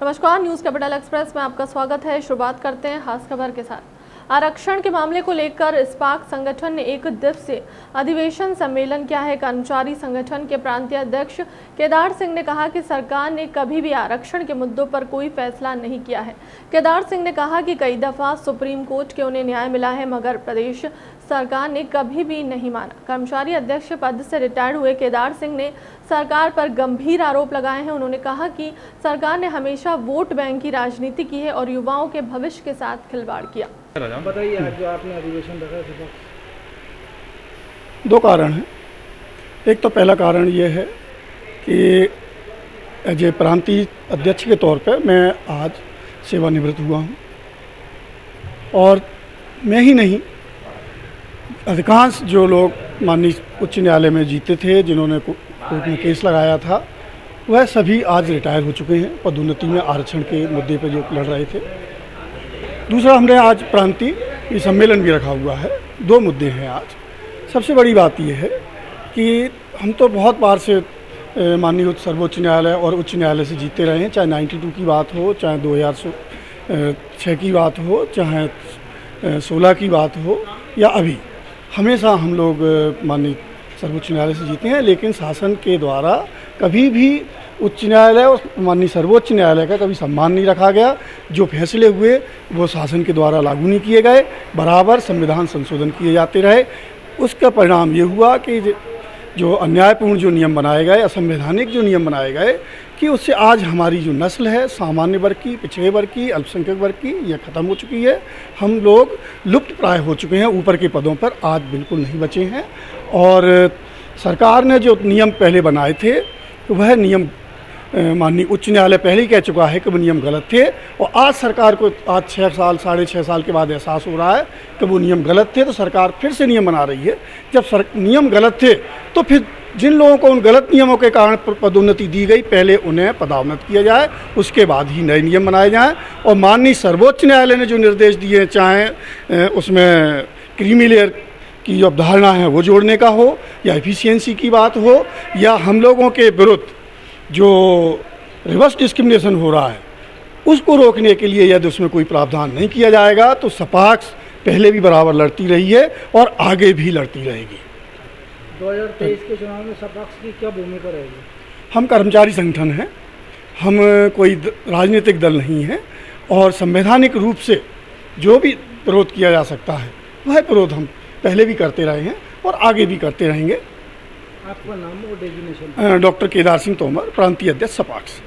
नमस्कार, news capital express में आपका स्वागत है। शुरुआत करते हैं खास खबर के साथ। आरक्षण के मामले को लेकर इस्पाक संगठन ने एक दिवसीय अधिवेशन सम्मेलन किया है। कर्मचारी संगठन के प्रांतीय अध्यक्ष केदार सिंह ने कहा कि सरकार ने कभी भी आरक्षण के मुद्दों पर कोई फैसला नहीं किया है। केदार सिंह ने कहा कि कई दफा सुप्रीम कोर्ट के उन्हें न्याय मिला है, मगर प्रदेश सरकार ने कभी भी नहीं माना। कर्मचारी अध्यक्ष पद से रिटायर्ड हुए केदार सिंह ने सरकार पर गंभीर आरोप लगाए हैं। उन्होंने कहा कि सरकार ने हमेशा वोट बैंक की राजनीति की है और युवाओं के भविष्य के साथ खिलवाड़ किया। बताइए, आज जो आपने अधिवेशन रखा है, दो कारण हैं। एक तो पहला कारण ये है कि एज ए प्रांतीय अध्यक्ष के तौर पर मैं आज सेवानिवृत्त हुआ हूँ, और मैं ही नहीं, अधिकांश जो लोग माननीय उच्च न्यायालय में जीते थे, जिन्होंने कोर्ट में केस लगाया था, वह सभी आज रिटायर हो चुके हैं पदोन्नति में आरक्षण के मुद्दे पर जो लड़ रहे थे। दूसरा, हमने आज प्रांतीय सम्मेलन भी रखा हुआ है। दो मुद्दे हैं आज। सबसे बड़ी बात यह है कि हम तो बहुत बार से माननीय सर्वोच्च न्यायालय और उच्च न्यायालय से जीते रहे हैं, चाहे 92 की बात हो, चाहे 2006 की बात हो, चाहे 16 की बात हो, या अभी हमेशा हम लोग माननीय सर्वोच्च न्यायालय से जीते हैं। लेकिन शासन के द्वारा कभी भी उच्च न्यायालय और माननीय सर्वोच्च न्यायालय का कभी सम्मान नहीं रखा गया। जो फैसले हुए वो शासन के द्वारा लागू नहीं किए गए, बराबर संविधान संशोधन किए जाते रहे। उसका परिणाम ये हुआ कि जो अन्यायपूर्ण जो नियम बनाए गए, असंवैधानिक जो नियम बनाए गए, कि उससे आज हमारी जो नस्ल है, सामान्य वर्ग की, पिछड़े वर्ग की, अल्पसंख्यक वर्ग की, यह ख़त्म हो चुकी है। हम लोग लुप्त प्राय हो चुके हैं, ऊपर के पदों पर आज बिल्कुल नहीं बचे हैं। और सरकार ने जो नियम पहले बनाए थे, वह नियम माननीय उच्च न्यायालय पहले ही कह चुका है कि वो नियम गलत थे, और आज सरकार को आज 6 साल 6.5 साल के बाद एहसास हो रहा है कि वो नियम गलत थे, तो सरकार फिर से नियम बना रही है। जब नियम गलत थे, तो फिर जिन लोगों को उन गलत नियमों के कारण पदोन्नति दी गई, पहले उन्हें पदोन्नत किया जाए, उसके बाद ही नए नियम बनाए जाएँ। और माननीय सर्वोच्च न्यायालय ने जो निर्देश दिए, चाहे उसमें क्रीमी लेयर की जो अवधारणा है वो जोड़ने का हो, या एफिशिएंसी की बात हो, या हम लोगों के विरुद्ध जो रिवर्स डिस्क्रिमिनेशन हो रहा है, उसको रोकने के लिए यदि उसमें कोई प्रावधान नहीं किया जाएगा, तो सपाक्स पहले भी बराबर लड़ती रही है और आगे भी लड़ती रहेगी। 2023 के चुनाव में सपाक्स की क्या भूमिका रहेगी? हम कर्मचारी संगठन हैं, हम कोई राजनीतिक दल नहीं है, और संवैधानिक रूप से जो भी विरोध किया जा सकता है, वह विरोध हम पहले भी करते रहे हैं और आगे भी करते रहेंगे। आपका नाम और डेजिग्नेशन? डॉक्टर केदार सिंह तोमर, प्रांतीय अध्यक्ष सपाक्स।